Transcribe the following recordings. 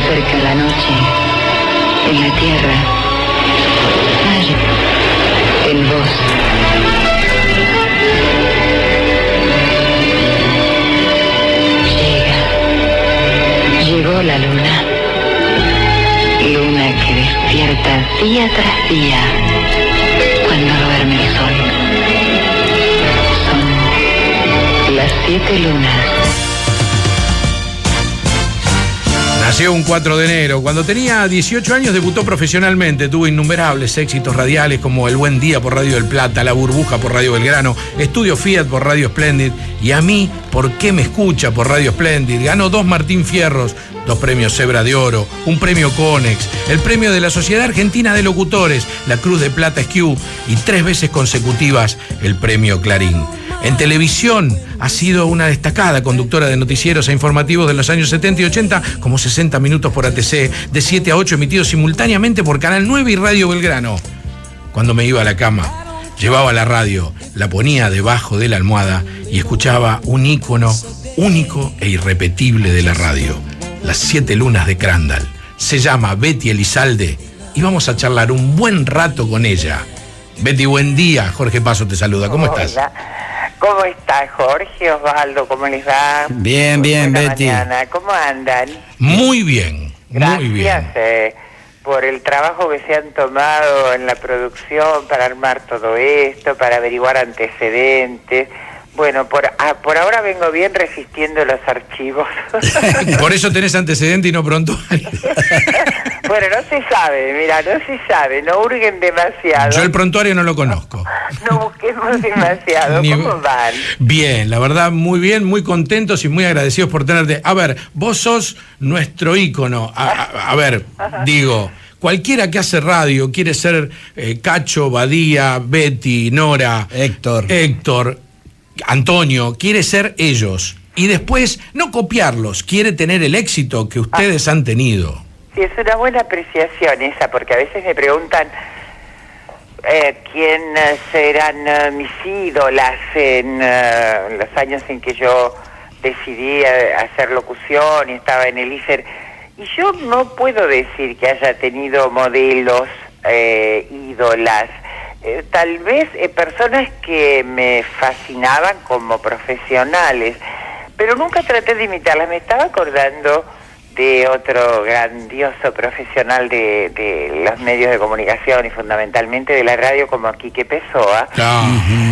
cerca la noche, en la tierra, hay, en vos. Llegó la luna, luna que despierta día tras día cuando duerme el sol. Son las 7 lunas. Nació un 4 de enero. Cuando tenía 18 años debutó profesionalmente. Tuvo innumerables éxitos radiales como El Buen Día por Radio del Plata, La Burbuja por Radio Belgrano, Estudio Fiat por Radio Splendid y A mí, ¿por qué me escucha? Por Radio Splendid. Ganó 2 Martín Fierros, 2 premios Zebra de Oro, un premio Conex, el premio de la Sociedad Argentina de Locutores, la Cruz de Plata SQ y 3 veces consecutivas el premio Clarín. En televisión ha sido una destacada conductora de noticieros e informativos de los años 70 y 80, como 60 minutos por ATC, de 7 a 8 emitidos simultáneamente por Canal 9 y Radio Belgrano. Cuando me iba a la cama, llevaba la radio, la ponía debajo de la almohada y escuchaba un ícono único e irrepetible de la radio, Las 7 lunas de Crandall. Se llama Betty Elizalde y vamos a charlar un buen rato con ella. Betty, buen día. Jorge Paso te saluda. ¿Cómo estás? ¿Cómo estás, Jorge, Osvaldo? ¿Cómo les va? Bien, bien, Buena Betty. mañana. ¿Cómo andan? Muy bien, Gracias, muy bien. Por el trabajo que se han tomado en la producción para armar todo esto, para averiguar antecedentes. Bueno, por ahora vengo bien resistiendo los archivos. Por eso tenés antecedente y no prontuario. Bueno, no se sabe, mira, no se sabe, no hurguen demasiado. Yo el prontuario no lo conozco. No busquemos demasiado. ¿Cómo van? Bien, la verdad, muy bien, muy contentos y muy agradecidos por tenerte. A ver, vos sos nuestro ícono. A ver, digo, cualquiera que hace radio, quiere ser Cacho, Badía, Betty, Nora, Héctor, Antonio, quiere ser ellos. Y después, no copiarlos, quiere tener el éxito que ustedes han tenido. Sí, es una buena apreciación esa, porque a veces me preguntan quién serán mis ídolas en los años en que yo decidí hacer locución y estaba en el ISER. Y yo no puedo decir que haya tenido modelos, ídolas. Tal vez personas que me fascinaban como profesionales, pero nunca traté de imitarlas. Me estaba acordando de otro grandioso profesional de los medios de comunicación y fundamentalmente de la radio, como Quique Pessoa.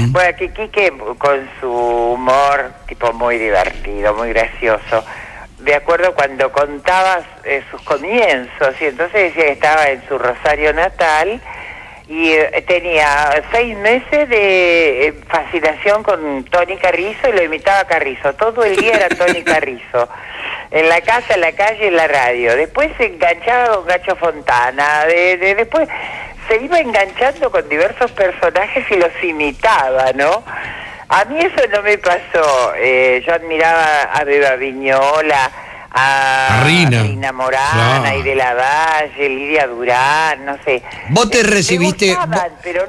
Bueno, que Quique, con su humor tipo muy divertido, muy gracioso, de acuerdo cuando contaba sus comienzos, y entonces decía que estaba en su Rosario natal y tenía 6 meses de fascinación con Tony Carrizo y lo imitaba a Carrizo. Todo el día era Tony Carrizo. En la casa, en la calle, en la radio. Después se enganchaba con Gacho Fontana. Después se iba enganchando con diversos personajes y los imitaba, ¿no? A mí eso no me pasó. Yo admiraba a Beba Viñola, a Rina Morana, y de la Valle, Lidia Durán, no sé. Vos te recibiste... pero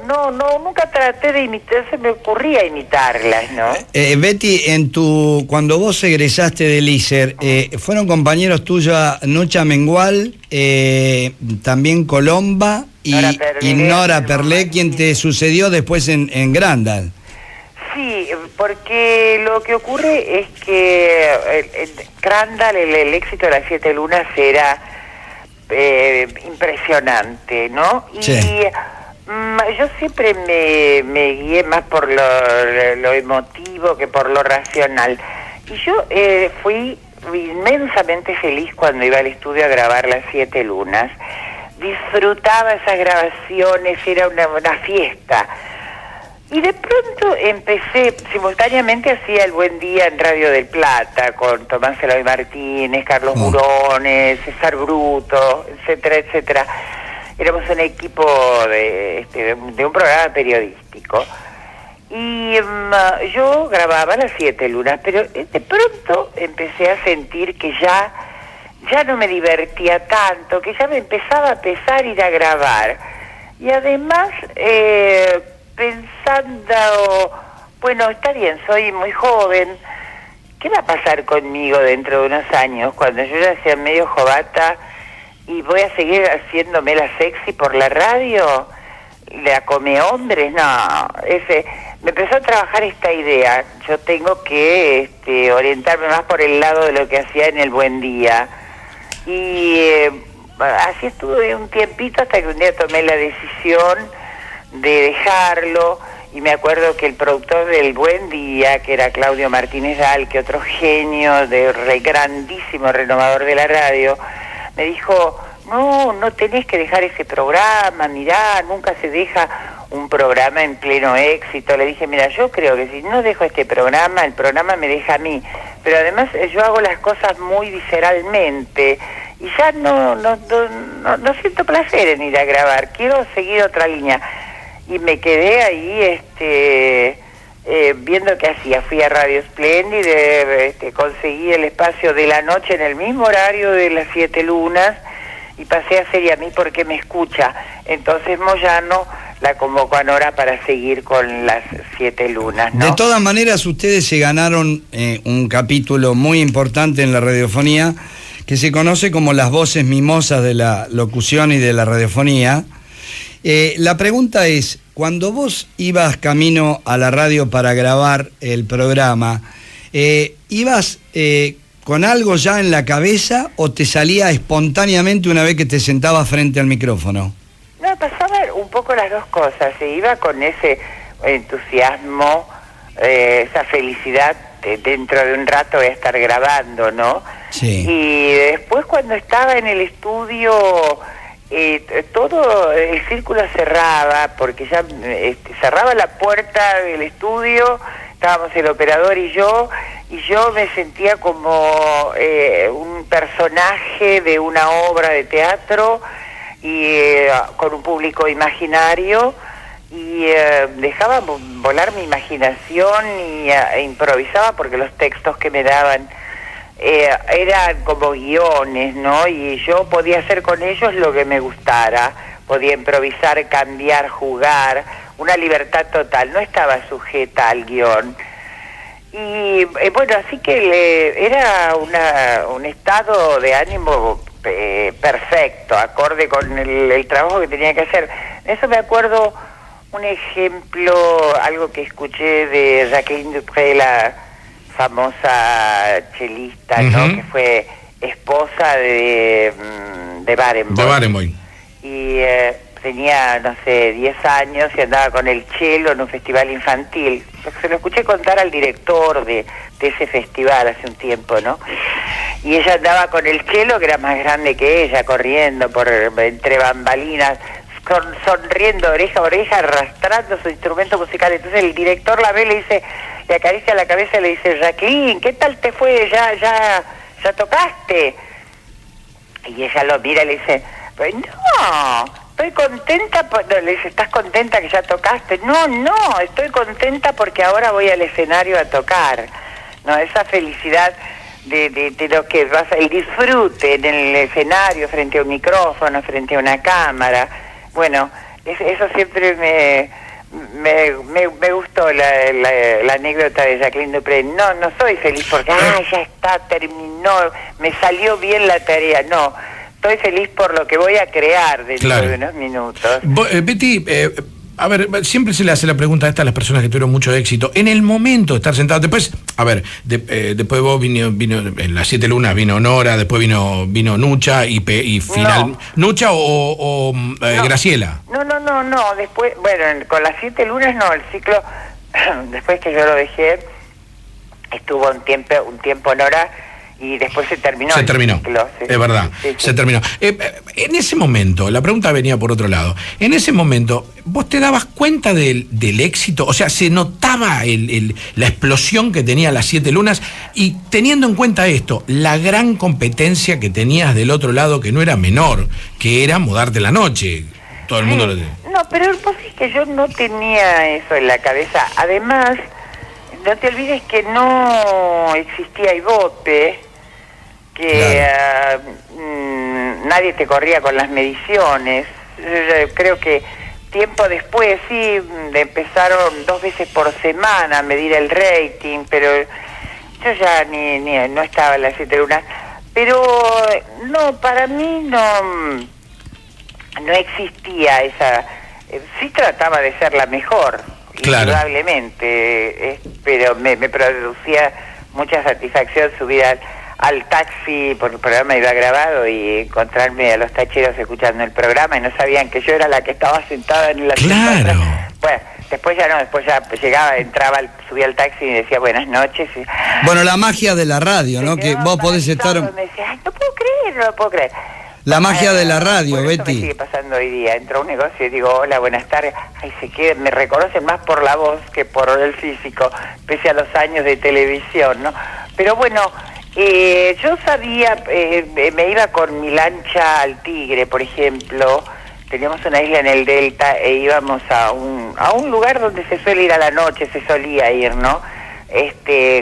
nunca traté de imitar, se me ocurría imitarlas, ¿no? Betty, cuando vos egresaste del ISER, fueron compañeros tuyos Nucha Mengual, también Colomba y Nora Perlé, quien te sucedió después en Grandal. Sí, porque lo que ocurre es que Crandall, el éxito de las 7 lunas era impresionante, ¿no? Sí. Y yo siempre me guié más por lo emotivo que por lo racional. Y yo fui inmensamente feliz cuando iba al estudio a grabar las 7 lunas. Disfrutaba esas grabaciones, era una fiesta. Y de pronto empecé, simultáneamente hacía El Buen Día en Radio del Plata, con Tomás Eloy Martínez, Carlos Burones, César Bruto, etcétera, etcétera. Éramos un equipo de un programa periodístico. Y yo grababa las 7 lunas, pero de pronto empecé a sentir que ya no me divertía tanto, que ya me empezaba a pesar ir a grabar. Y además... pensando, bueno, está bien, soy muy joven, ¿qué va a pasar conmigo dentro de unos años? Cuando yo ya sea medio jovata y voy a seguir haciéndome la sexy por la radio, la come hombres, no, me empezó a trabajar esta idea. Yo tengo que orientarme más por el lado de lo que hacía en El Buen Día, y así estuve un tiempito hasta que un día tomé la decisión de dejarlo. Y me acuerdo que el productor del Buen Día, que era Claudio Martínez Dal, que otro genio, grandísimo renovador de la radio, me dijo: no tenés que dejar ese programa, mirá, nunca se deja un programa en pleno éxito. Le dije: mira, yo creo que si no dejo este programa, el programa me deja a mí. Pero además yo hago las cosas muy visceralmente y ya no siento placer en ir a grabar, quiero seguir otra línea. Y me quedé ahí viendo qué hacía. Fui a Radio Splendid, conseguí el espacio de la noche en el mismo horario de las 7 lunas y pasé a hacer Y a mí porque me escucha. Entonces Moyano la convocó a Nora para seguir con las 7 lunas, ¿no? De todas maneras, ustedes se ganaron un capítulo muy importante en la radiofonía que se conoce como las voces mimosas de la locución y de la radiofonía. La pregunta es, cuando vos ibas camino a la radio para grabar el programa, ¿ibas con algo ya en la cabeza o te salía espontáneamente una vez que te sentabas frente al micrófono? No, pasaba un poco las dos cosas. Se iba con ese entusiasmo, esa felicidad dentro de un rato voy a estar grabando, ¿no? Sí. Y después cuando estaba en el estudio... todo el círculo cerraba, porque ya cerraba la puerta del estudio, estábamos el operador y yo me sentía como un personaje de una obra de teatro y con un público imaginario, y dejaba volar mi imaginación e improvisaba, porque los textos que me daban eran como guiones, ¿no? Y yo podía hacer con ellos lo que me gustara, podía improvisar, cambiar, jugar, una libertad total, no estaba sujeta al guión. Y bueno, así que era un estado de ánimo perfecto, acorde con el trabajo que tenía que hacer. Eso me acuerdo un ejemplo, algo que escuché de Jacqueline Dupré, la famosa chelista, ¿no? Que fue esposa de Barenboim. De Barenboim. Y tenía, no sé, 10 años y andaba con el cello en un festival infantil. Se lo escuché contar al director de ese festival hace un tiempo, ¿no? Y ella andaba con el cello, que era más grande que ella, corriendo entre bambalinas, sonriendo oreja a oreja, arrastrando su instrumento musical. Entonces el director la ve, le acaricia la cabeza y le dice: Jacqueline, ¿qué tal te fue? ¿Ya tocaste? Y ella lo mira y le dice: pues no, estoy contenta. No, le dice: ¿estás contenta que ya tocaste? No, estoy contenta porque ahora voy al escenario a tocar. No, esa felicidad de lo que vas, el disfrute en el escenario, frente a un micrófono, frente a una cámara. Bueno, eso siempre me gustó la anécdota de Jacqueline Dupré. No soy feliz porque ya está, terminó, me salió bien la tarea. No, estoy feliz por lo que voy a crear dentro de unos minutos. Betty, a ver, siempre se le hace la pregunta esta a las personas que tuvieron mucho éxito. En el momento de estar sentado, después, a ver, después vos vino en las 7 lunas, vino Nora, después vino Nucha y final. No. ¿Nucha o no. Graciela? No, después, bueno, con las 7 lunas no, el ciclo, después que yo lo dejé, estuvo un tiempo Nora, y después se terminó. Se terminó, ciclo, es verdad, se terminó. En ese momento, la pregunta venía por otro lado, en ese momento, ¿vos te dabas cuenta del éxito? O sea, ¿se notaba la explosión que tenía las 7 lunas? Y teniendo en cuenta esto, la gran competencia que tenías del otro lado, que no era menor, que era Mudarte la Noche. Todo el mundo lo tenía. No, pero pues es que yo no tenía eso en la cabeza. Además, no te olvides que no existía Ibope, que claro. Nadie te corría con las mediciones. Yo creo que tiempo después sí empezaron 2 veces por semana a medir el rating, pero yo ya no estaba en las 7 lunas. Pero no, para mí no existía esa... sí trataba de ser la mejor, claro, indudablemente, pero me producía mucha satisfacción subir al taxi, porque el programa iba grabado, y encontrarme a los tacheros escuchando el programa y no sabían que yo era la que estaba sentada en la claro. Bueno, después ya no, después ya llegaba, entraba, subía al taxi y decía buenas noches. Y... Bueno, la magia de la radio, ¿no? Que vos podés estar... Me decía, ay, no lo puedo creer. La magia de la radio, bueno, Betty. Eso me sigue pasando hoy día. Entro a un negocio y digo, hola, buenas tardes. Ay, me reconocen más por la voz que por el físico, pese a los años de televisión, ¿no? Pero bueno, yo sabía, me iba con mi lancha al Tigre, por ejemplo. Teníamos una isla en el Delta e íbamos a un lugar donde se suele ir a la noche, se solía ir, ¿no?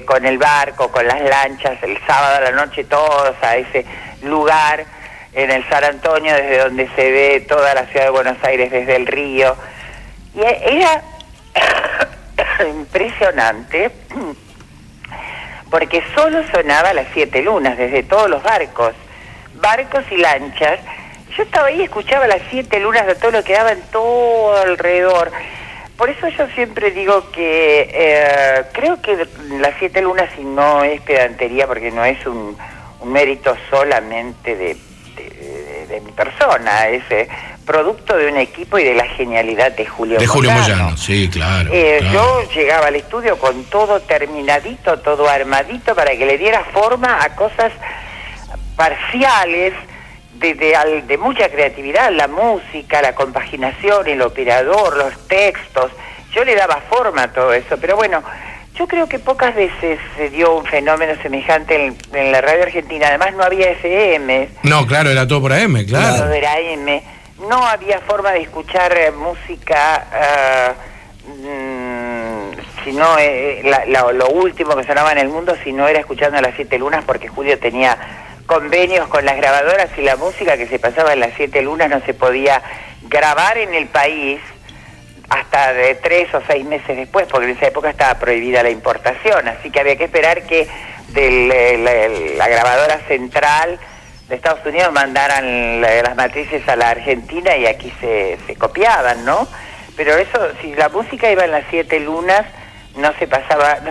Con el barco, con las lanchas, el sábado a la noche todos a ese lugar en el San Antonio, desde donde se ve toda la ciudad de Buenos Aires desde el río. Y era impresionante, porque solo sonaba las 7 lunas, desde todos los barcos y lanchas. Yo estaba ahí y escuchaba las 7 lunas de todo lo que daba en todo alrededor. Por eso yo siempre digo que creo que las 7 lunas, si no es pedantería, porque no es un mérito solamente de mi persona, es producto de un equipo y de la genialidad de Julio Moyano. Sí, claro, claro. Yo llegaba al estudio con todo terminadito, todo armadito, para que le diera forma a cosas parciales de mucha creatividad, la música, la compaginación, el operador, los textos. Yo le daba forma a todo eso, pero bueno, yo creo que pocas veces se dio un fenómeno semejante en la radio argentina. Además no había FM. No, claro, era todo por AM, claro. Todo era AM. No había forma de escuchar música, sino lo último que sonaba en el mundo, si no era escuchando las 7 lunas, porque Julio tenía convenios con las grabadoras y la música que se pasaba en las 7 lunas no se podía grabar en el país hasta de 3 o 6 meses después, porque en esa época estaba prohibida la importación, así que había que esperar que la grabadora central de Estados Unidos mandaran las matrices a la Argentina y aquí se copiaban, ¿no? Pero eso, si la música iba en las 7 lunas, no se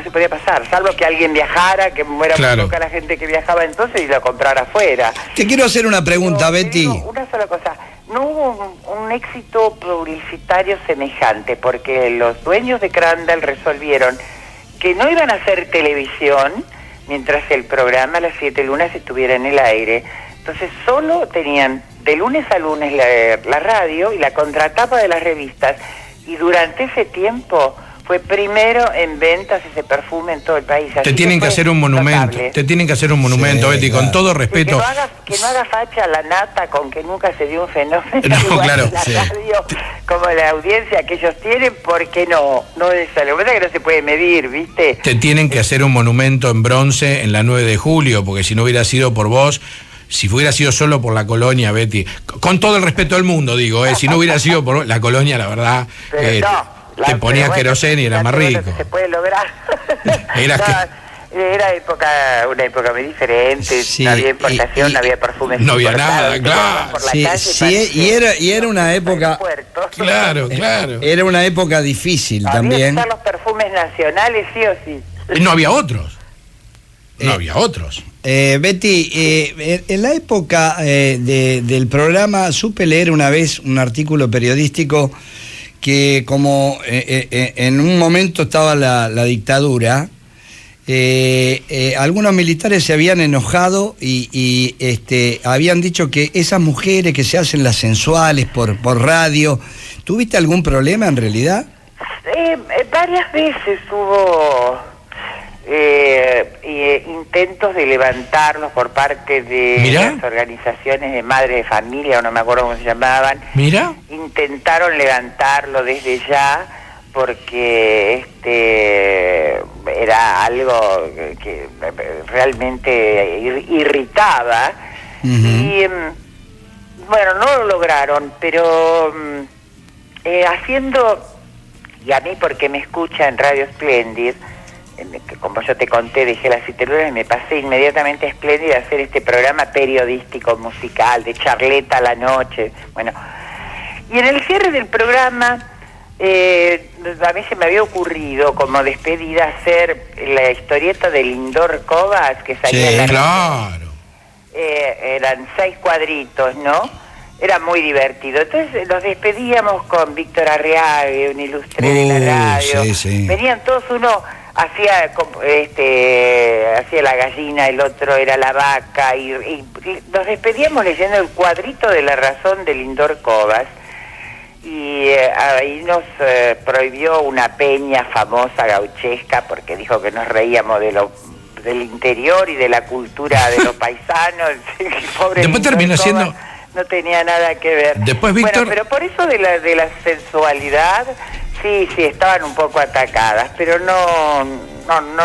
podía pasar, salvo que alguien viajara, que muera muy poca la gente que viajaba entonces y lo comprara afuera. Te quiero hacer una pregunta, Betty. Digo, una sola cosa, no hubo un éxito publicitario semejante, porque los dueños de Crandall resolvieron que no iban a hacer televisión mientras el programa Las 7 lunas estuviera en el aire. Entonces solo tenían de lunes a lunes la radio y la contratapa de las revistas, y durante ese tiempo fue primero en ventas ese perfume en todo el país. Te tienen que hacer un monumento, sí, Betty, claro. Con todo respeto. Que no haga facha la nata con que nunca se dio un fenómeno. No, claro. La radio, como la audiencia que ellos tienen, porque no es algo que no se puede medir, ¿viste? Te tienen que hacer un monumento en bronce en la 9 de julio, porque si no hubiera sido por vos, si hubiera sido solo por la colonia, Betty, con todo el respeto del mundo, digo, si no hubiera sido por la colonia, la verdad, te ponías queroseno y era más rico. Se puede lograr. Era una época muy diferente, sí, no había importación, no había perfumes. No había nada, claro. Y era una época... Claro. Era una época difícil también. Había los perfumes nacionales, sí o sí. No había otros. Betty, en la época del programa supe leer una vez un artículo periodístico que como en un momento estaba la dictadura, algunos militares se habían enojado y habían dicho que esas mujeres que se hacen las sensuales por radio, ¿tuviste algún problema en realidad? Varias veces hubo intentos de levantarlos por parte de las organizaciones de madres de familia, o no me acuerdo cómo se llamaban. Intentaron levantarlo desde ya, porque era algo que realmente irritaba. Y bueno, no lo lograron, pero haciendo, y a mí porque me escucha en Radio Splendid, que como yo te conté, dejé las 7 lunas y me pasé inmediatamente espléndida a hacer este programa periodístico musical, de charleta a la noche. Bueno, y en el cierre del programa, a mí se me había ocurrido como despedida hacer la historieta de Lindor Covas, que salía en la... Claro. Eran 6 cuadritos, ¿no? Era muy divertido. Entonces nos despedíamos con Víctor Arriague, un ilustre de la radio. Sí, sí. Venían todos, uno hacía la gallina, el otro era la vaca, y nos despedíamos leyendo el cuadrito de La razón de Lindor Covas. Y ahí nos prohibió una peña famosa gauchesca porque dijo que nos reíamos del interior y de la cultura de los paisanos. Pobre Después terminó siendo... No tenía nada que ver. Después, Víctor... Bueno, pero por eso de la sensualidad, sí, estaban un poco atacadas, pero no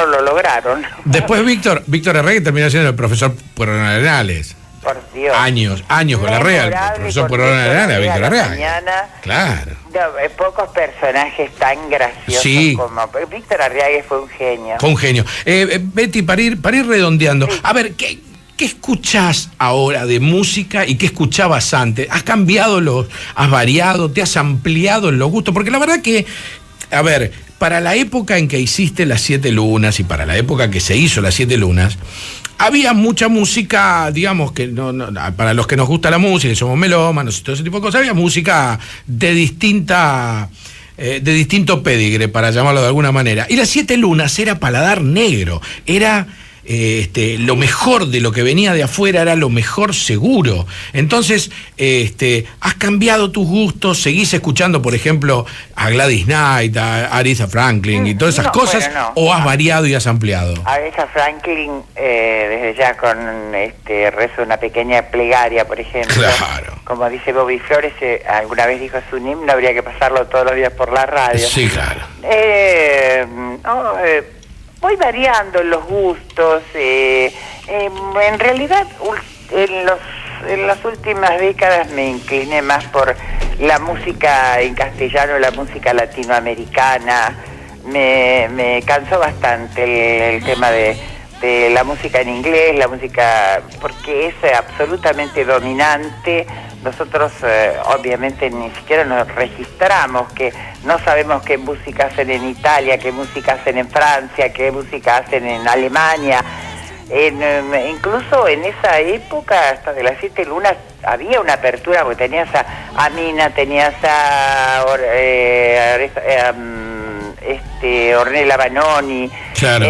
lo lograron. Después Víctor Arriague terminó siendo el profesor Puerón Arenales. Por Dios. Años con la Real, el profesor Puerón Arenales, Víctor Arriague. Claro. No, pocos personajes tan graciosos como... Víctor Arriague fue un genio. Fue un genio. Betty, para ir redondeando, sí. A ver, ¿qué escuchás ahora de música y qué escuchabas antes? ¿Has cambiado has variado, te has ampliado en los gustos? Porque la verdad que, a ver, para la época en que hiciste Las 7 Lunas y para la época que se hizo Las 7 Lunas, había mucha música, digamos, que para los que nos gusta la música, somos melómanos y todo ese tipo de cosas, había música de distinto pedigre, para llamarlo de alguna manera. Y Las 7 Lunas era paladar negro, era... lo mejor de lo que venía de afuera era lo mejor seguro. Entonces, has cambiado tus gustos, seguís escuchando, por ejemplo, a Gladys Knight, a Aretha Franklin y todas esas cosas, o has variado y has ampliado. Aretha Franklin, desde ya con rezo una pequeña plegaria, por ejemplo. Claro. Como dice Bobby Flores, alguna vez dijo su himno, habría que pasarlo todos los días por la radio. Sí, claro. Voy variando los gustos. En realidad, en las últimas décadas me incliné más por la música en castellano, la música latinoamericana. Me cansó bastante el tema de la música en inglés, la música, porque es absolutamente dominante. Nosotros obviamente ni siquiera nos registramos, que no sabemos qué música hacen en Italia, qué música hacen en Francia, qué música hacen en Alemania. Incluso en esa época, hasta de Las 7 Lunas, había una apertura, porque tenías a Mina, tenías a Ornella Vanoni, claro.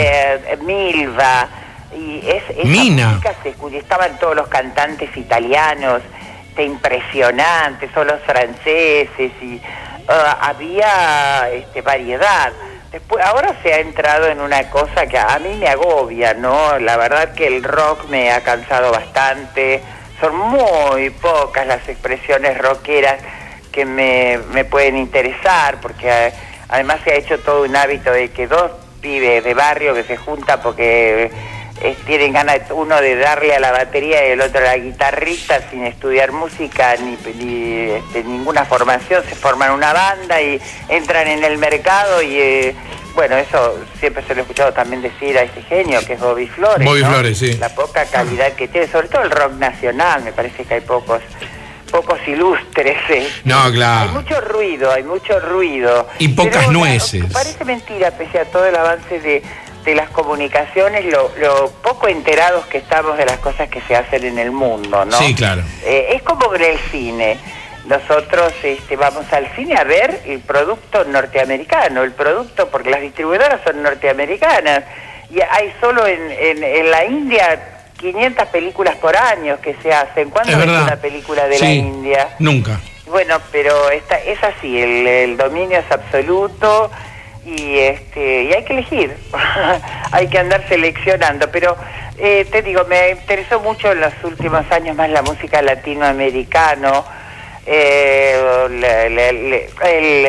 Milva, y esa música estaban todos los cantantes italianos, impresionantes, son los franceses, y había variedad. Después, ahora se ha entrado en una cosa que a mí me agobia, ¿no? La verdad que el rock me ha cansado bastante. Son muy pocas las expresiones rockeras que me pueden interesar, porque además se ha hecho todo un hábito de que dos pibes de barrio que se juntan porque tienen ganas uno de darle a la batería y el otro a la guitarrita, sin estudiar música ni ninguna formación, se forman una banda y entran en el mercado y bueno, eso siempre se lo he escuchado también decir a este genio que es Bobby Flores. Bobby Flores, sí. La poca calidad que tiene, sobre todo el rock nacional, me parece que hay pocos ilustres. No, claro. Hay mucho ruido. Y pocas nueces. Parece mentira, pese a todo el avance de las comunicaciones, lo poco enterados que estamos de las cosas que se hacen en el mundo, ¿no? Sí, claro. Es como en el cine. Nosotros vamos al cine a ver el producto norteamericano, porque las distribuidoras son norteamericanas, y hay solo en la India 500 películas por año que se hacen. ¿Cuándo ves una película de la India? Nunca. Bueno, pero es así, el dominio es absoluto. Y hay que elegir, hay que andar seleccionando, pero te digo, me interesó mucho en los últimos años más la música latinoamericana,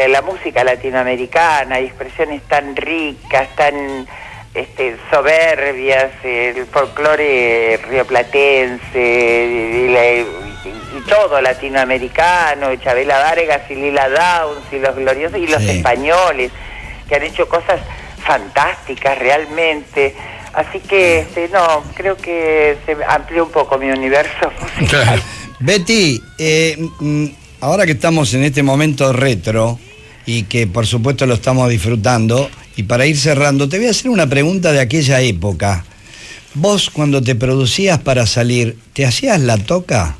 la música latinoamericana, hay expresiones tan ricas, tan soberbias, el folclore rioplatense y todo latinoamericano, Chabela Vargas y Lila Downs y los gloriosos y los españoles, que han hecho cosas fantásticas realmente. Así que, no, creo que se amplió un poco mi universo musical. Claro. Betty, ahora que estamos en este momento retro y que por supuesto lo estamos disfrutando, y para ir cerrando, te voy a hacer una pregunta de aquella época. Vos, cuando te producías para salir, ¿te hacías la toca?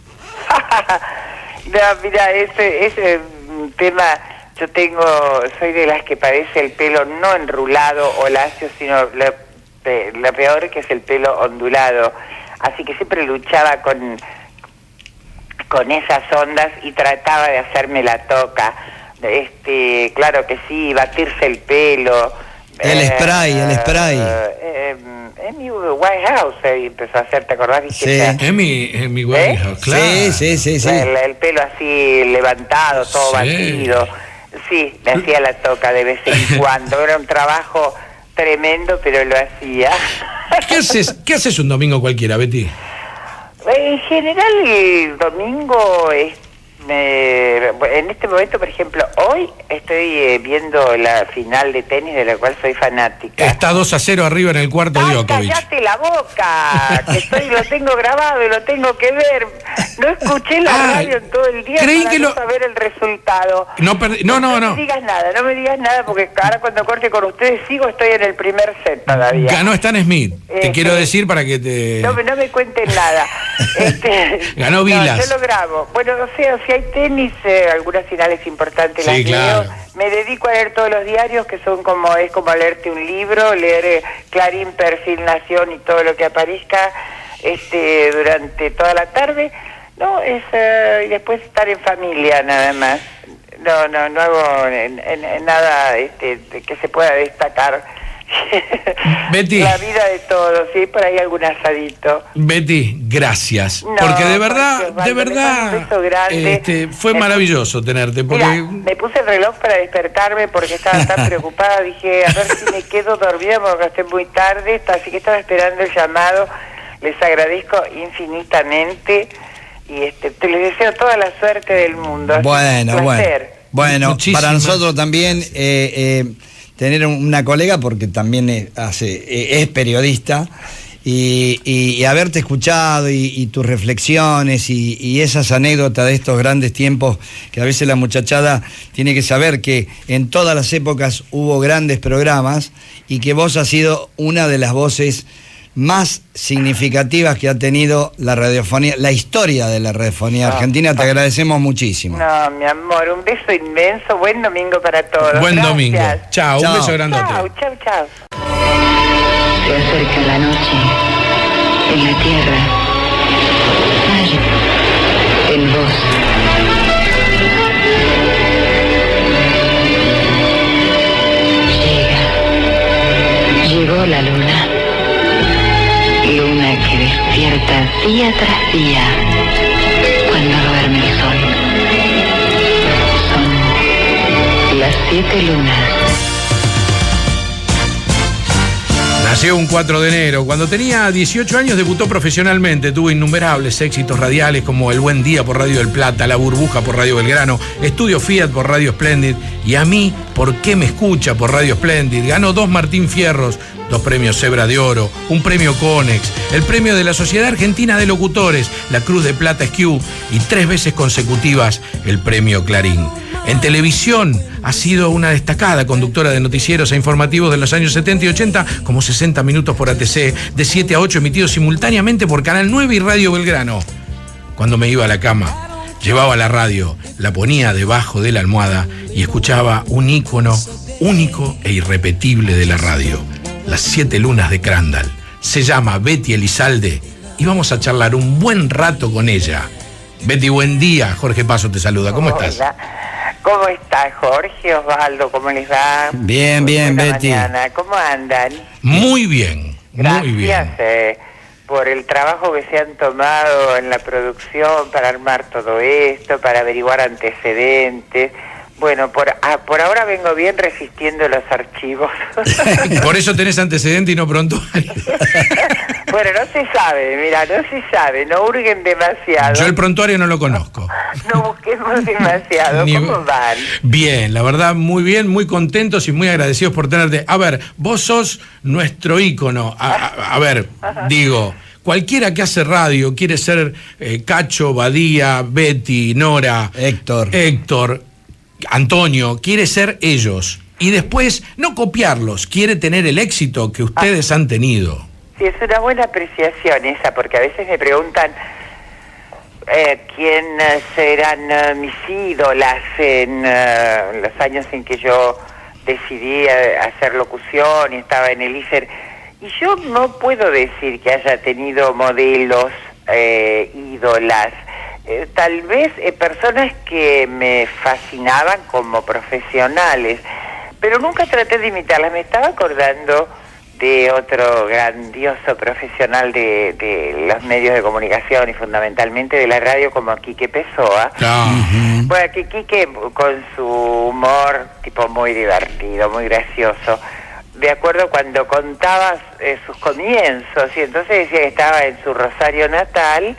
No, mira, ese tema, soy de las que padece el pelo no enrulado o lacio, sino lo peor, que es el pelo ondulado. Así que siempre luchaba con esas ondas y trataba de hacerme la toca. Claro que sí, batirse el pelo. El spray. Amy Winehouse empezó a hacer, ¿te acordás? Sí. Amy Winehouse, claro. Sí. El pelo así levantado, todo batido. Sí, me hacía la toca de vez en cuando. Era un trabajo tremendo, pero lo hacía. ¿Qué haces un domingo cualquiera, Betty? En general, el domingo en este momento, por ejemplo, hoy estoy viendo la final de tenis, de la cual soy fanática. Está 2-0 arriba en el cuarto Djokovic. ¡Cállate la boca! Lo tengo grabado y lo tengo que ver. No escuché la radio en todo el día para saber el resultado. No me digas nada, porque ahora cuando corte con ustedes estoy en el primer set todavía. Ganó Stan Smith, te quiero decir para que te... No me cuenten nada. Ganó Vilas. Yo lo grabo. Bueno, o sea, si hay tenis, algunas finales importantes las claro. leo. Me dedico a leer todos los diarios, que son como leerte un libro, leer Clarín, Perfil, Nación y todo lo que aparezca durante toda la tarde. No, y después estar en familia nada más. No hago nada que se pueda destacar. Betty, la vida de todos, sí, por ahí algún asadito. Betty, gracias, porque de verdad fue maravilloso tenerte, porque mira, me puse el reloj para despertarme porque estaba tan preocupada. Dije, a ver si me quedo dormida porque estoy muy tarde, así que estaba esperando el llamado. Les agradezco infinitamente y les deseo toda la suerte del mundo. Bueno, para nosotros también tener una colega, porque también es periodista, y haberte escuchado y tus reflexiones y esas anécdotas de estos grandes tiempos, que a veces la muchachada tiene que saber que en todas las épocas hubo grandes programas y que vos has sido una de las voces más significativas que ha tenido la radiofonía, la historia de la radiofonía argentina. Te agradecemos muchísimo. No, mi amor, un beso inmenso, buen domingo para todos. Buen Gracias. domingo. Chao, un beso grandote. Chao. Se acerca la noche, en la tierra, allí, en vos. Llegó la luna. Luna que despierta día tras día cuando duerme el sol. Son las 7 lunas. Nació un 4 de enero. Cuando tenía 18 años debutó profesionalmente. Tuvo innumerables éxitos radiales como El Buen Día por Radio del Plata, La Burbuja por Radio Belgrano, Estudio Fiat por Radio Splendid y A mí, ¿por qué me escucha? Por Radio Splendid. Ganó 2 Martín Fierros, 2 premios Zebra de Oro, un premio Conex, el premio de la Sociedad Argentina de Locutores, la Cruz de Plata Skew y 3 veces consecutivas el premio Clarín. En televisión ha sido una destacada conductora de noticieros e informativos de los años 70 y 80, como 60 minutos por ATC, de 7 a 8 emitidos simultáneamente por Canal 9 y Radio Belgrano. Cuando me iba a la cama, llevaba la radio, la ponía debajo de la almohada y escuchaba un ícono único e irrepetible de la radio, Las 7 lunas de Crandall. Se llama Betty Elizalde y vamos a charlar un buen rato con ella. Betty, buen día. Jorge Paso te saluda. ¿Cómo estás? ¿Cómo estás, Jorge, Osvaldo? ¿Cómo les va? Bien, Betty. Mañana. ¿Cómo andan? Muy bien. Gracias, muy bien. Por el trabajo que se han tomado en la producción para armar todo esto, para averiguar antecedentes, Bueno, por ahora vengo bien resistiendo los archivos. Por eso tenés antecedente y no prontuario. Bueno, no se sabe, mira, no se sabe, no hurguen demasiado. Yo el prontuario no lo conozco. No busquemos demasiado, ¿cómo van? Bien, la verdad, muy bien, muy contentos y muy agradecidos por tenerte. A ver, vos sos nuestro ícono. A ver, digo, cualquiera que hace radio, quiere ser Cacho, Badía, Betty, Nora, Héctor, Antonio, quiere ser ellos. Y después, no copiarlos, quiere tener el éxito que ustedes han tenido. Sí, es una buena apreciación esa, porque a veces me preguntan quién serán mis ídolas en los años en que yo decidí hacer locución y estaba en el ISER. Y yo no puedo decir que haya tenido modelos, ídolas. Tal vez personas que me fascinaban como profesionales, pero nunca traté de imitarlas. Me estaba acordando de otro grandioso profesional de los medios de comunicación y fundamentalmente de la radio, como Quique Pessoa. Bueno, que Quique, con su humor tipo muy divertido, muy gracioso, de acuerdo cuando contaba sus comienzos, y entonces decía que estaba en su Rosario natal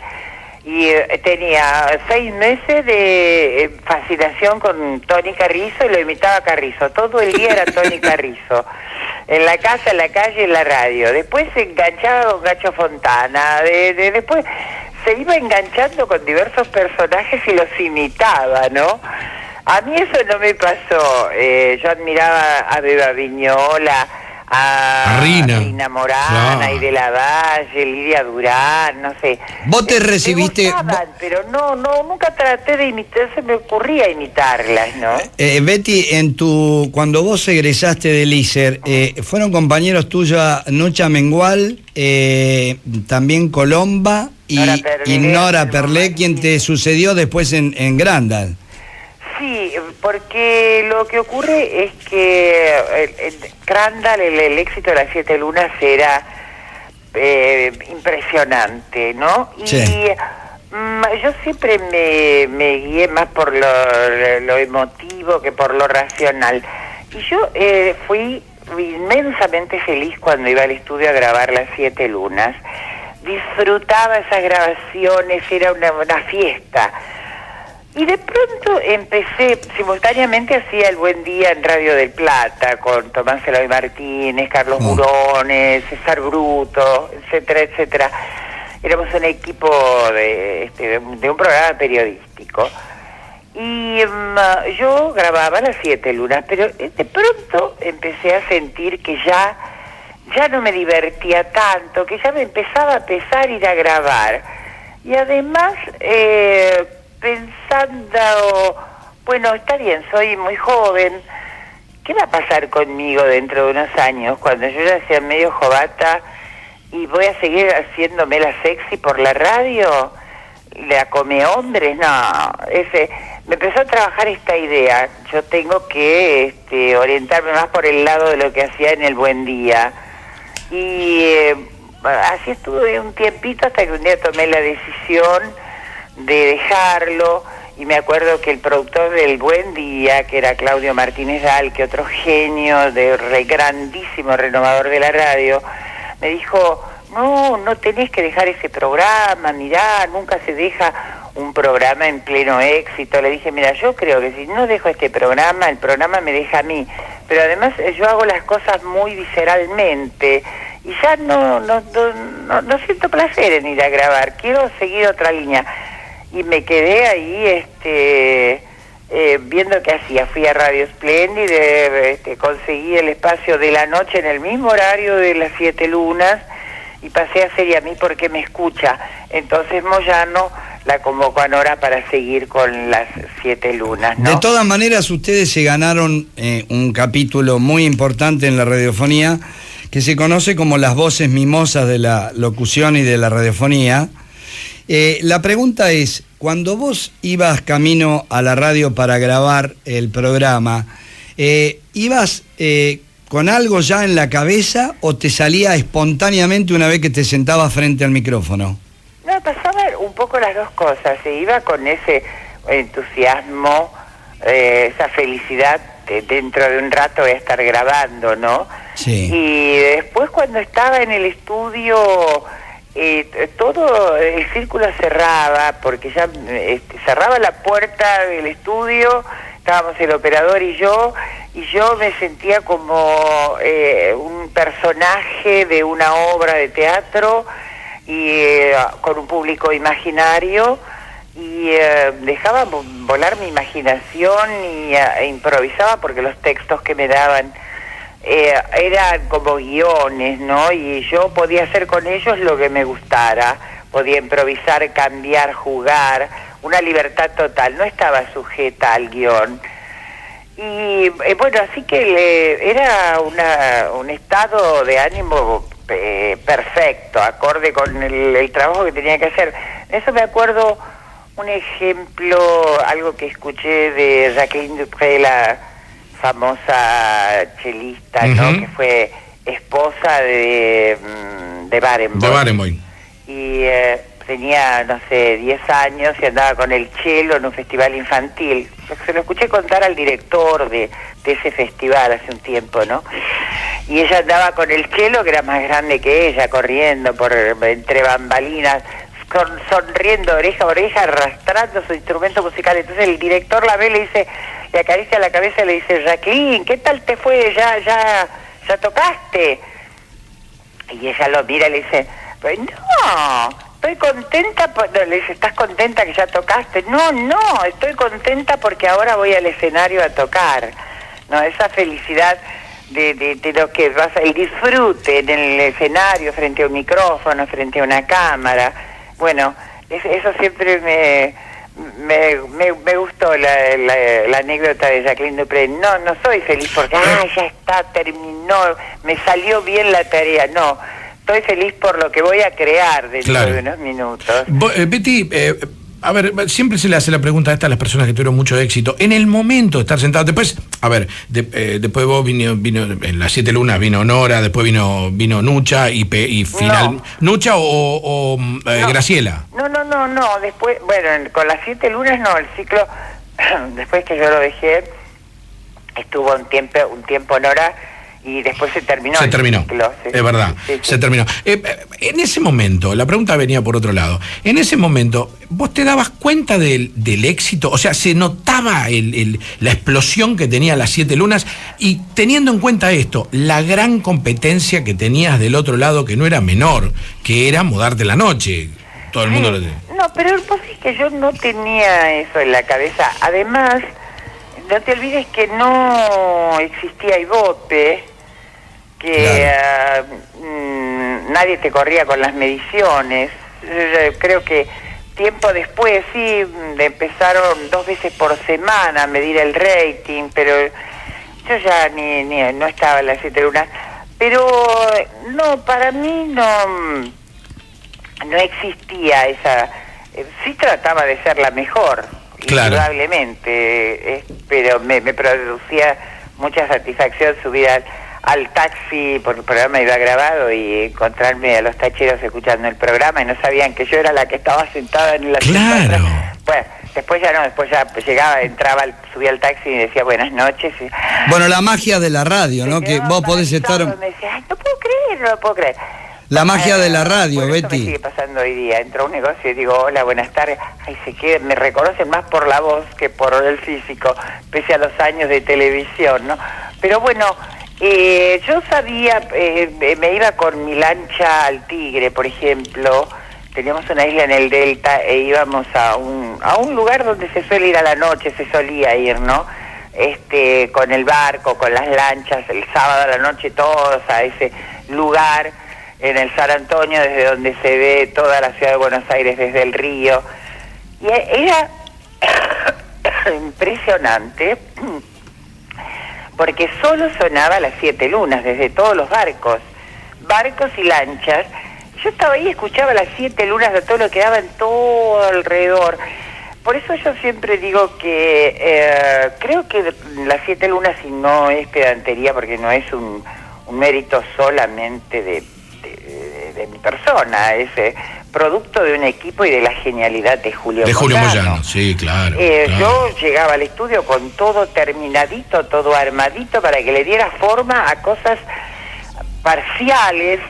y tenía 6 meses de fascinación con Tony Carrizo y lo imitaba a Carrizo. Todo el día era Tony Carrizo. En la casa, en la calle, en la radio. Después se enganchaba con Gacho Fontana. Después se iba enganchando con diversos personajes y los imitaba, ¿no? A mí eso no me pasó. Yo admiraba a Beba Viñola, a Rina Morana, y de la Valle, Lidia Durán, no sé. Vos te recibiste... Me gustaban, pero nunca traté de imitar, se me ocurría imitarlas, ¿no? Betty, cuando vos egresaste del ISER, fueron compañeros tuyos Nucha Mengual, también Colomba y Nora Perlé, quien te sucedió después en Grandal. Sí, porque lo que ocurre es que Grandal, el éxito de las 7 lunas era impresionante, ¿no? Sí. Y yo siempre me guié más por lo emotivo que por lo racional. Y yo fui inmensamente feliz cuando iba al estudio a grabar las 7 lunas. Disfrutaba esas grabaciones, era una fiesta. Y de pronto empecé, simultáneamente hacía El Buen Día en Radio del Plata, con Tomás Eloy Martínez, Carlos Burones, César Bruto, etcétera, etcétera. Éramos un equipo de un programa periodístico. Y yo grababa las 7 lunas, pero de pronto empecé a sentir que ya no me divertía tanto, que ya me empezaba a pesar ir a grabar. Y además... pensando, bueno, está bien, soy muy joven, ¿qué va a pasar conmigo dentro de unos años cuando yo ya sea medio jovata y voy a seguir haciéndome la sexy por la radio? ¿La come hombres? No, me empezó a trabajar esta idea. Yo tengo que orientarme más por el lado de lo que hacía en El Buen Día. Y así estuve un tiempito hasta que un día tomé la decisión de dejarlo, y me acuerdo que el productor del Buen Día, que era Claudio Martínez Dal, que otro genio, grandísimo renovador de la radio, me dijo, no tenés que dejar ese programa, mirá, nunca se deja un programa en pleno éxito. Le dije, mira, yo creo que si no dejo este programa, el programa me deja a mí, pero además yo hago las cosas muy visceralmente, y ya no siento placer en ir a grabar, quiero seguir otra línea. Y me quedé ahí viendo qué hacía. Fui a Radio Splendid, conseguí el espacio de la noche en el mismo horario de las 7 lunas y pasé a ser Y a mí porque me escucha. Entonces Moyano la convocó a Nora para seguir con las 7 lunas, ¿no? De todas maneras, ustedes se ganaron un capítulo muy importante en la radiofonía que se conoce como las voces mimosas de la locución y de la radiofonía. La pregunta es, cuando vos ibas camino a la radio para grabar el programa, ¿ibas con algo ya en la cabeza o te salía espontáneamente una vez que te sentabas frente al micrófono? No, pasaba un poco las dos cosas. Se iba con ese entusiasmo esa felicidad. Dentro de un rato voy a estar grabando, ¿no? Sí. Y después cuando estaba en el estudio, todo el círculo cerraba, porque ya cerraba la puerta del estudio, estábamos el operador y yo me sentía como un personaje de una obra de teatro y con un público imaginario, y dejaba volar mi imaginación e improvisaba, porque los textos que me daban eran como guiones, ¿no? Y yo podía hacer con ellos lo que me gustara, podía improvisar, cambiar, jugar, una libertad total, no estaba sujeta al guión. Y bueno, así que era un estado de ánimo perfecto, acorde con el trabajo que tenía que hacer. Eso me acuerdo un ejemplo, algo que escuché de Jacqueline Dupré, la famosa chelista, ¿no? Que fue esposa de Barenboim. De Barenboim. Y tenía, no sé, 10 años y andaba con el cello en un festival infantil. Se lo escuché contar al director de ese festival hace un tiempo, ¿no? Y ella andaba con el cello, que era más grande que ella, corriendo entre bambalinas, sonriendo oreja a oreja, arrastrando su instrumento musical. Entonces el director la ve, le acaricia la cabeza y le dice: Jacqueline, ¿qué tal te fue? ¿Ya tocaste? Y ella lo mira y le dice: pues no, estoy contenta. No, le dice: ¿estás contenta que ya tocaste? No, estoy contenta porque ahora voy al escenario a tocar. No, esa felicidad de lo que vas, el disfrute en el escenario, frente a un micrófono, frente a una cámara. Bueno, eso siempre me gustó, la anécdota de Jacqueline Dupré. No soy feliz porque ya está, terminó, me salió bien la tarea. No, estoy feliz por lo que voy a crear dentro de unos minutos. Betty, a ver, siempre se le hace la pregunta esta a las personas que tuvieron mucho éxito. En el momento de estar sentado, después, a ver, después vos vino en las 7 lunas, vino Nora, después vino Nucha y final. No. ¿Nucha o no. Graciela? No, después, bueno, con las 7 lunas no, el ciclo, después que yo lo dejé, estuvo un tiempo Nora, y después se terminó. Se terminó, ciclo, es verdad, se terminó. En ese momento, la pregunta venía por otro lado, en ese momento, ¿vos te dabas cuenta del éxito? O sea, ¿se notaba la explosión que tenía las 7 lunas? Y teniendo en cuenta esto, la gran competencia que tenías del otro lado, que no era menor, que era Mudarte la Noche. Todo el mundo lo tenía. No, pero pues es que yo no tenía eso en la cabeza. Además, no te olvides que no existía Ibope, que claro. Nadie te corría con las mediciones. Yo creo que tiempo después sí empezaron 2 veces por semana a medir el rating, pero yo ya no estaba en las 7 lunas. Pero no, para mí no existía esa. Sí trataba de ser la mejor, claro, indudablemente, pero me producía mucha satisfacción subir al taxi, porque el programa iba grabado, y encontrarme a los tacheros escuchando el programa y no sabían que yo era la que estaba sentada en la claro. Bueno, después ya llegaba, entraba, subía al taxi y decía buenas noches. Bueno, la magia de la radio, ¿no? Que vos podés estar... Me decía: ay, no puedo creer. La magia de la radio, Betty. Eso me sigue pasando hoy día. Entro a un negocio y digo: hola, buenas tardes. Ay, me reconocen más por la voz que por el físico, pese a los años de televisión, ¿no? Pero bueno, yo sabía, me iba con mi lancha al Tigre, por ejemplo. Teníamos una isla en el Delta e íbamos a un lugar donde se suele ir a la noche, se solía ir, ¿no? Con el barco, con las lanchas, el sábado a la noche todos a ese lugar en el San Antonio, desde donde se ve toda la ciudad de Buenos Aires desde el río. Y era impresionante, porque solo sonaba las 7 lunas, desde todos los barcos y lanchas. Yo estaba ahí y escuchaba las 7 lunas de todo lo que daba en todo alrededor. Por eso yo siempre digo que creo que las 7 lunas, y no es pedantería, porque no es un mérito solamente de mi persona, producto de un equipo y de la genialidad de Julio Moyano, sí, claro, claro. Yo llegaba al estudio con todo terminadito, todo armadito, para que le diera forma a cosas parciales,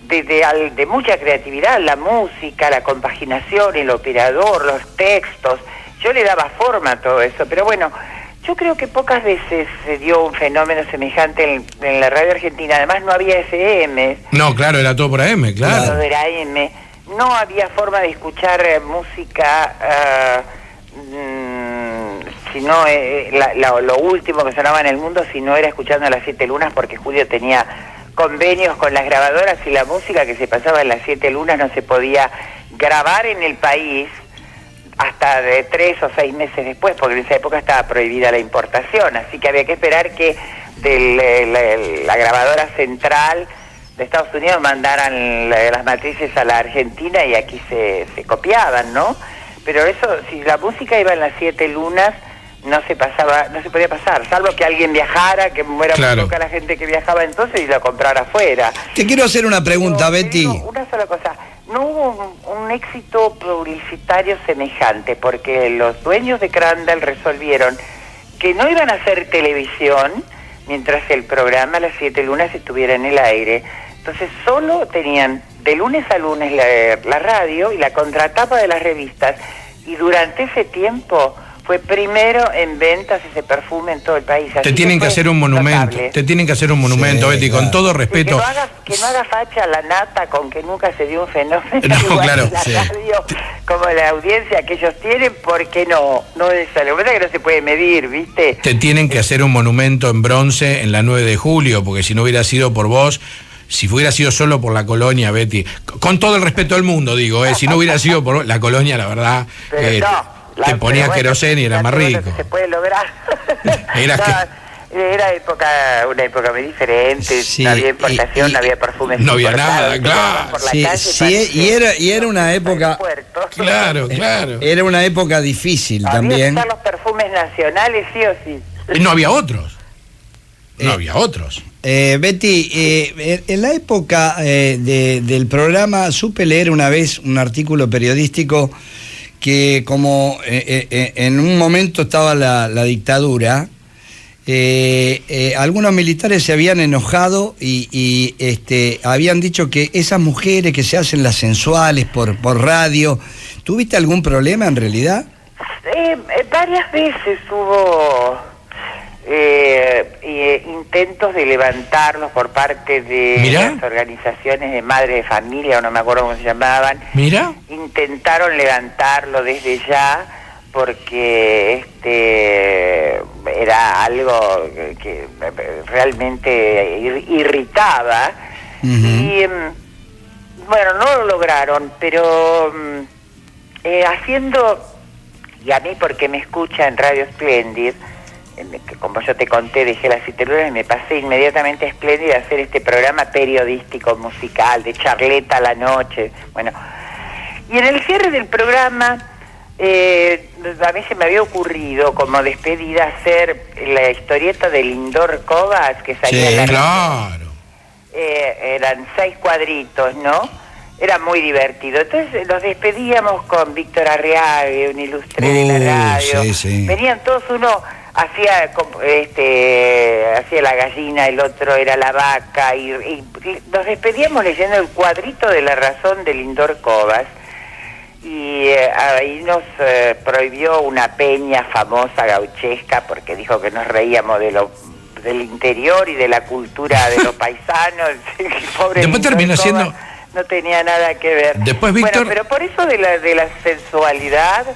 de mucha creatividad, la música, la compaginación, el operador, los textos. Yo le daba forma a todo eso, pero bueno, yo creo que pocas veces se dio un fenómeno semejante en la radio argentina. Además no había FM. No, claro, era todo por AM, claro. Todo era AM. No había forma de escuchar música, sino lo último que sonaba en el mundo, si no era escuchando Las Siete Lunas, porque Julio tenía convenios con las grabadoras y la música que se pasaba en Las Siete Lunas no se podía grabar en el país hasta de 3 o 6 meses después, porque en esa época estaba prohibida la importación, así que había que esperar que la grabadora central de Estados Unidos mandaran las matrices a la Argentina y aquí se copiaban, ¿no? Pero eso, si la música iba en Las Siete Lunas, no se podía pasar, salvo que alguien viajara, que muera muy poca la gente que viajaba entonces y la comprara afuera. Te quiero hacer una pregunta, Betty. Una sola cosa, no hubo un éxito publicitario semejante, porque los dueños de Crandall resolvieron que no iban a hacer televisión mientras el programa Las Siete Lunas estuviera en el aire. Entonces solo tenían de lunes a lunes la radio y la contratapa de las revistas, y durante ese tiempo fue primero en ventas ese perfume en todo el país. Te tienen que hacer un monumento, sí, Betty, con todo respeto. Que no haga facha la nata con que nunca se dio un fenómeno. No, claro, la radio, como la audiencia que ellos tienen, porque no es algo que no se puede medir, ¿viste? Te tienen que hacer un monumento en bronce en la 9 de julio, porque si no hubiera sido por vos, si hubiera sido solo por la colonia, Betty, con todo el respeto del mundo, digo, si no hubiera sido por la colonia, la verdad, te ponía queroseno y era más rico. Se puede lograr. Era una época muy diferente, sí, no había importación, no había perfumes. No había nada, claro. Y era una época. Claro. Era una época difícil también. Había los perfumes nacionales, sí o sí. Y no había otros. Betty, en la época del programa supe leer una vez un artículo periodístico que como en un momento estaba la dictadura, algunos militares se habían enojado y habían dicho que esas mujeres que se hacen las sensuales por radio, ¿tuviste algún problema en realidad? Varias veces hubo intentos de levantarlos por parte de las organizaciones de madres de familia, o no me acuerdo cómo se llamaban. Intentaron levantarlo desde ya, porque era algo que realmente irritaba. Y bueno, no lo lograron, pero haciendo, y a mí porque me escucha en Radio Splendid, que como yo te conté, dejé Las Siete Lunas y me pasé inmediatamente a Splendid a hacer este programa periodístico musical de charleta a la noche. Bueno, y en el cierre del programa a mí se me había ocurrido como despedida hacer la historieta de Lindor Covas, que salía en la claro. Eran 6 cuadritos, ¿no? Era muy divertido. Entonces nos despedíamos con Víctor Arriague, un ilustre de la radio. Sí. Venían todos, uno hacía la gallina, el otro era la vaca, y nos despedíamos leyendo el cuadrito de La Razón de Lindor Covas. Y ahí nos prohibió una peña famosa gauchesca, porque dijo que nos reíamos del interior y de la cultura de los paisanos. Pobre después terminó siendo... No tenía nada que ver. Después Víctor... Bueno, pero por eso de la sensualidad,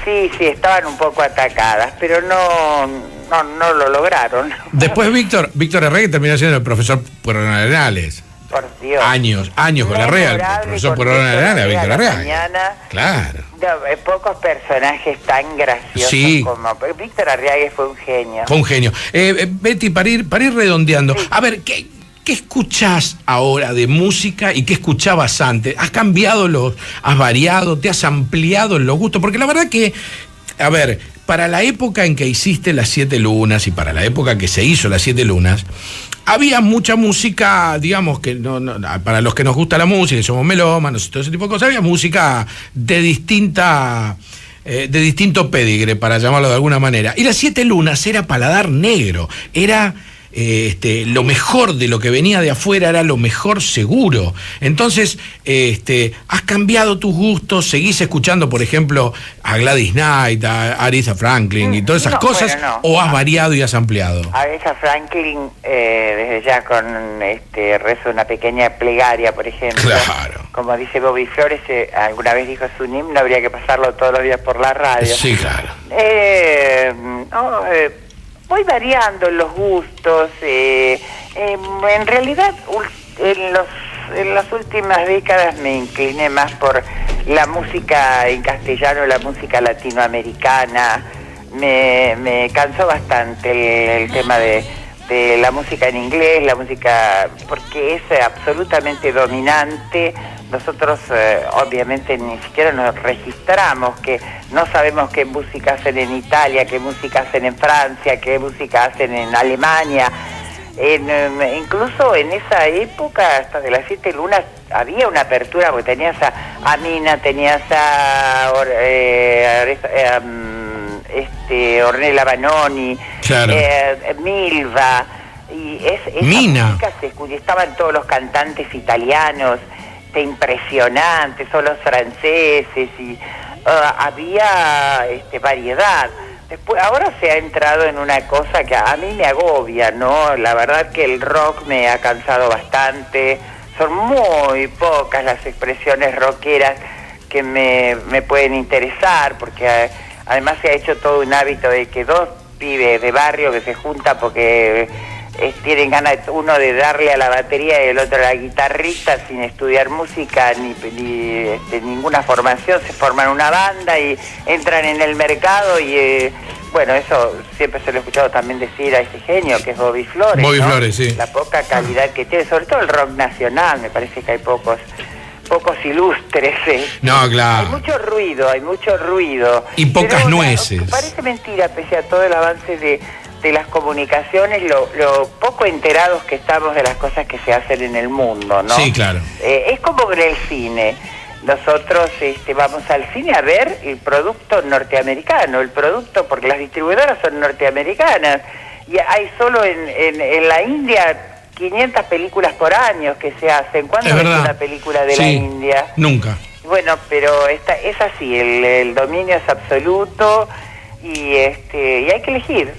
sí, estaban un poco atacadas, pero no lo lograron. Después Víctor Arregui terminó siendo el profesor Pueyrredón Arenales. Por Dios. Años con la Real, el profesor Pueyrredón Arenales, Víctor Arregui. Claro. Pocos personajes tan graciosos como... Víctor Arregui fue un genio. Fue un genio. Betty, para ir redondeando, a ver, ¿qué escuchás ahora de música y qué escuchabas antes? ¿Has cambiado has variado, te has ampliado en los gustos? Porque la verdad que, a ver, para la época en que hiciste Las Siete Lunas y para la época que se hizo Las Siete Lunas, había mucha música, digamos, que para los que nos gusta la música, somos melómanos y todo ese tipo de cosas, había música de distinto pedigre, para llamarlo de alguna manera. Y Las Siete Lunas era paladar negro, era lo mejor de lo que venía de afuera, era lo mejor seguro. Entonces, has cambiado tus gustos, seguís escuchando, por ejemplo, a Gladys Knight, a Aretha Franklin y todas esas cosas, o has variado y has ampliado. A Aretha Franklin, desde ya con rezo una pequeña plegaria, por ejemplo. Claro. Como dice Bobby Flores, alguna vez dijo su himno, habría que pasarlo todos los días por la radio. Sí, claro. Voy variando los gustos. En realidad, en las últimas décadas me incliné más por la música en castellano, la música latinoamericana. Me cansó bastante el tema de la música en inglés, la música, porque es absolutamente dominante. Nosotros obviamente ni siquiera nos registramos, que no sabemos qué música hacen en Italia, qué música hacen en Francia, qué música hacen en Alemania. Incluso en esa época, hasta de Las Siete Lunas, había una apertura, porque tenías a Mina, tenías a Ornella Vanoni, claro. Milva, y esa música se escuchaba, estaban todos los cantantes italianos, impresionantes, son los franceses, y había variedad. Después, ahora se ha entrado en una cosa que a mí me agobia, ¿no? La verdad que el rock me ha cansado bastante, son muy pocas las expresiones rockeras que me pueden interesar, porque además se ha hecho todo un hábito de que dos pibes de barrio que se juntan porque tienen ganas uno de darle a la batería y el otro a la guitarrita, sin estudiar música ni ninguna formación, se forman una banda y entran en el mercado y bueno, eso siempre se lo he escuchado también decir a ese genio que es Bobby Flores. Bobby, ¿no? Flores, sí. La poca calidad que tiene, sobre todo el rock nacional, me parece que hay pocos ilustres. No, claro. Hay mucho ruido. Y pocas nueces. Parece mentira, pese a todo el avance de las comunicaciones, lo poco enterados que estamos de las cosas que se hacen en el mundo, ¿no? Sí, claro. Es como en el cine. Nosotros vamos al cine a ver el producto norteamericano, porque las distribuidoras son norteamericanas, y hay solo en la India 500 películas por año que se hacen. ¿Cuándo ves una película de la India? Nunca. Bueno, pero es así, el dominio es absoluto y hay que elegir.